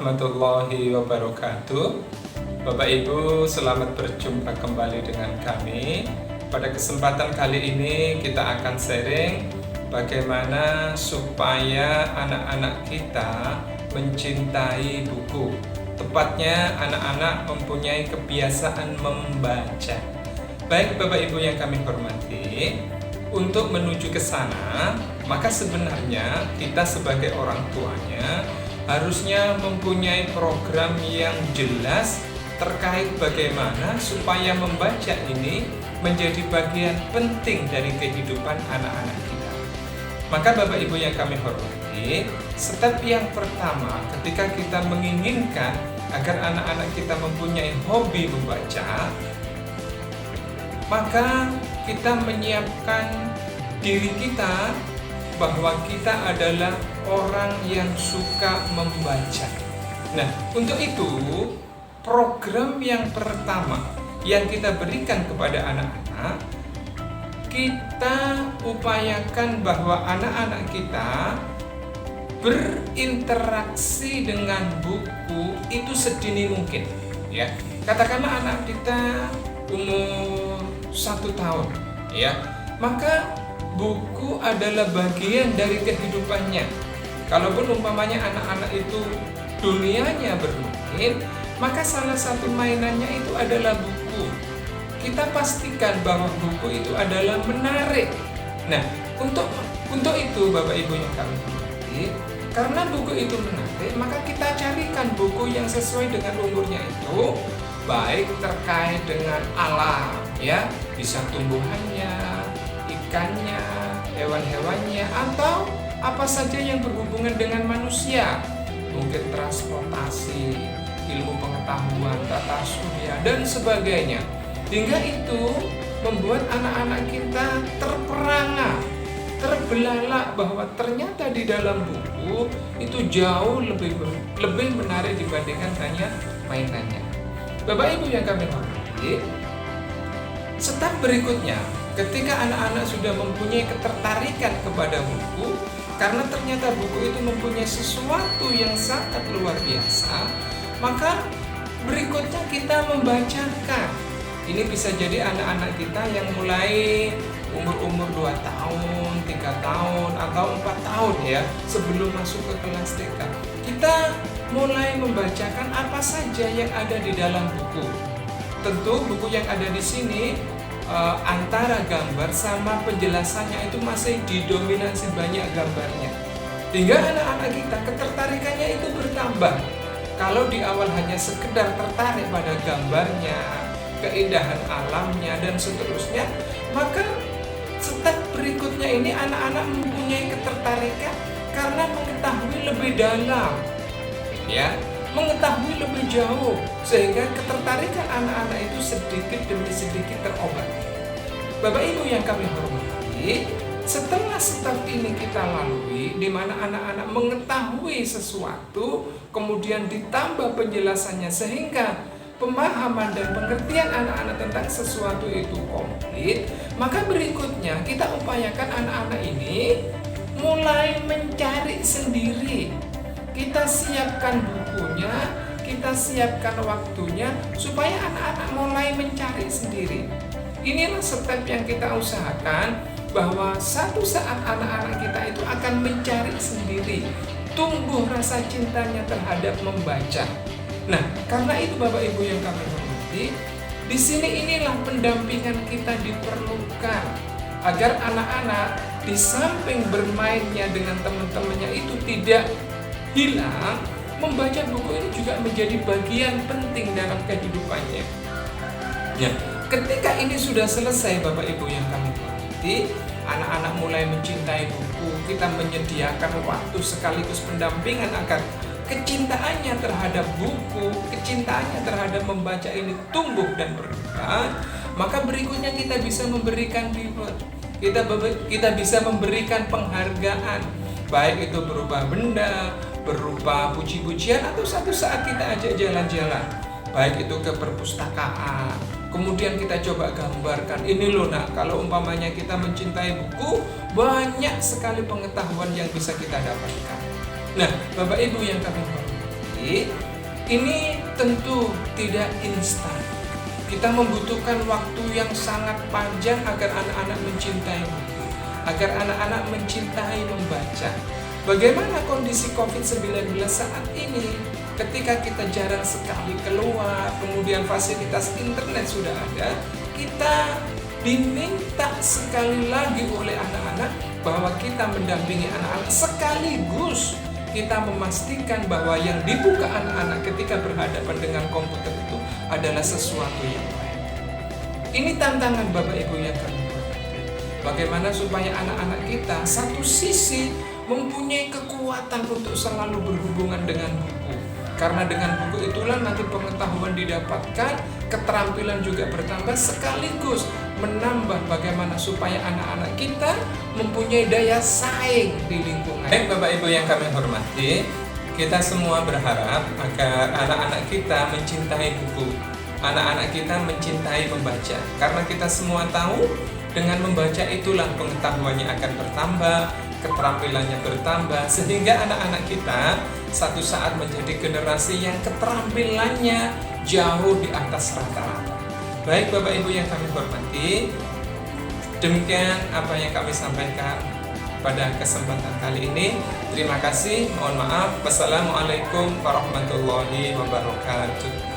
warahmatullahi wabarakatuh. Bapak Ibu, selamat berjumpa kembali dengan kami. Pada kesempatan kali ini kita akan sharing bagaimana supaya anak-anak kita mencintai buku. Tepatnya anak-anak mempunyai kebiasaan membaca. Baik Bapak Ibu yang kami hormati, untuk menuju ke sana, maka sebenarnya kita sebagai orang tuanya harusnya mempunyai program yang jelas terkait bagaimana supaya membaca ini menjadi bagian penting dari kehidupan anak-anak kita. Maka Bapak Ibu yang kami hormati, step yang pertama ketika kita menginginkan agar anak-anak kita mempunyai hobi membaca, maka kita menyiapkan diri kita bahwa kita adalah orang yang suka membaca. Nah, untuk itu program yang pertama yang kita berikan kepada anak-anak, kita upayakan bahwa anak-anak kita berinteraksi dengan buku itu sedini mungkin. Ya, katakanlah anak kita umur 1 tahun, ya, maka buku adalah bagian dari kehidupannya. Kalaupun umpamanya anak-anak itu dunianya bermain, maka salah satu mainannya itu adalah buku. Kita pastikan bahwa buku itu adalah menarik. Nah, untuk itu Bapak Ibu yang kami hormati, karena buku itu menarik, maka kita carikan buku yang sesuai dengan umurnya itu, baik terkait dengan alam, ya, bisa tumbuhannya, ikannya, hewan-hewannya, atau apa saja yang berhubungan dengan manusia, mungkin transportasi, ilmu pengetahuan, tata surya, dan sebagainya. Hingga itu membuat anak-anak kita terperangah, terbelalak bahwa ternyata di dalam buku itu jauh lebih menarik dibandingkan hanya mainannya. Bapak Ibu yang kami hormati, step berikutnya, ketika anak-anak sudah mempunyai ketertarikan kepada buku, karena ternyata buku itu mempunyai sesuatu yang sangat luar biasa, maka berikutnya kita membacakan. Ini bisa jadi anak-anak kita yang mulai umur 2 tahun, 3 tahun, atau 4 tahun, ya, sebelum masuk ke kelas TK. Kita mulai membacakan apa saja yang ada di dalam buku. Tentu buku yang ada di sini antara gambar sama penjelasannya itu masih didominasi banyak gambarnya. Hingga anak-anak kita ketertarikannya itu bertambah. Kalau di awal hanya sekedar tertarik pada gambarnya, keindahan alamnya, dan seterusnya, maka step berikutnya ini anak-anak mempunyai ketertarikan karena mengetahui lebih dalam, ya, mengetahui lebih jauh, sehingga ketertarikan anak-anak itu sedikit demi sedikit terobati. Bapak Ibu yang kami hormati, setelah step ini kita lalui, di mana anak-anak mengetahui sesuatu, kemudian ditambah penjelasannya sehingga pemahaman dan pengertian anak-anak tentang sesuatu itu komplit, maka berikutnya kita upayakan anak-anak ini mulai mencari sendiri. Kita siapkan bukunya, kita siapkan waktunya supaya anak-anak mulai mencari sendiri. Inilah step yang kita usahakan, bahwa satu saat anak-anak kita itu akan mencari sendiri, tumbuh rasa cintanya terhadap membaca. Nah, karena itu Bapak Ibu yang kami hormati, di sini inilah pendampingan kita diperlukan agar anak-anak di samping bermainnya dengan teman-temannya itu tidak hilang, membaca buku ini juga menjadi bagian penting dalam kehidupannya. Ya, ketika ini sudah selesai Bapak Ibu yang kami hormati, anak-anak mulai mencintai buku, kita menyediakan waktu sekaligus pendampingan agar kecintaannya terhadap buku, kecintaannya terhadap membaca ini tumbuh dan berkembang. Maka berikutnya kita bisa memberikan reward, kita bisa memberikan penghargaan, baik itu berupa benda, berupa puji-pujian, atau satu saat kita ajak jalan-jalan, baik itu ke perpustakaan. Kemudian kita coba gambarkan, ini loh nak, kalau umpamanya kita mencintai buku, banyak sekali pengetahuan yang bisa kita dapatkan. Nah, Bapak Ibu yang kami hormati, hormati, ini tentu tidak instan. Kita membutuhkan waktu yang sangat panjang agar anak-anak mencintai buku, agar anak-anak mencintai membaca. Bagaimana kondisi COVID-19 saat ini? Ketika kita jarang sekali keluar, kemudian fasilitas internet sudah ada, kita diminta sekali lagi oleh anak-anak bahwa kita mendampingi anak-anak, sekaligus kita memastikan bahwa yang dibuka anak-anak ketika berhadapan dengan komputer itu adalah sesuatu yang baik. Ini tantangan Bapak Ibu yang kami hormati. Bagaimana supaya anak-anak kita satu sisi mempunyai kekuatan untuk selalu berhubungan dengan buku. Karena dengan buku itulah nanti pengetahuan didapatkan, keterampilan juga bertambah, sekaligus menambah bagaimana supaya anak-anak kita mempunyai daya saing di lingkungan. Baik Bapak Ibu yang kami hormati, kita semua berharap agar anak-anak kita mencintai buku, anak-anak kita mencintai membaca. Karena kita semua tahu dengan membaca itulah pengetahuannya akan bertambah, keterampilannya bertambah, sehingga anak-anak kita satu saat menjadi generasi yang keterampilannya jauh di atas rata-rata. Baik Bapak Ibu yang kami hormati, demikian apa yang kami sampaikan pada kesempatan kali ini. Terima kasih, mohon maaf. Wassalamualaikum warahmatullahi wabarakatuh.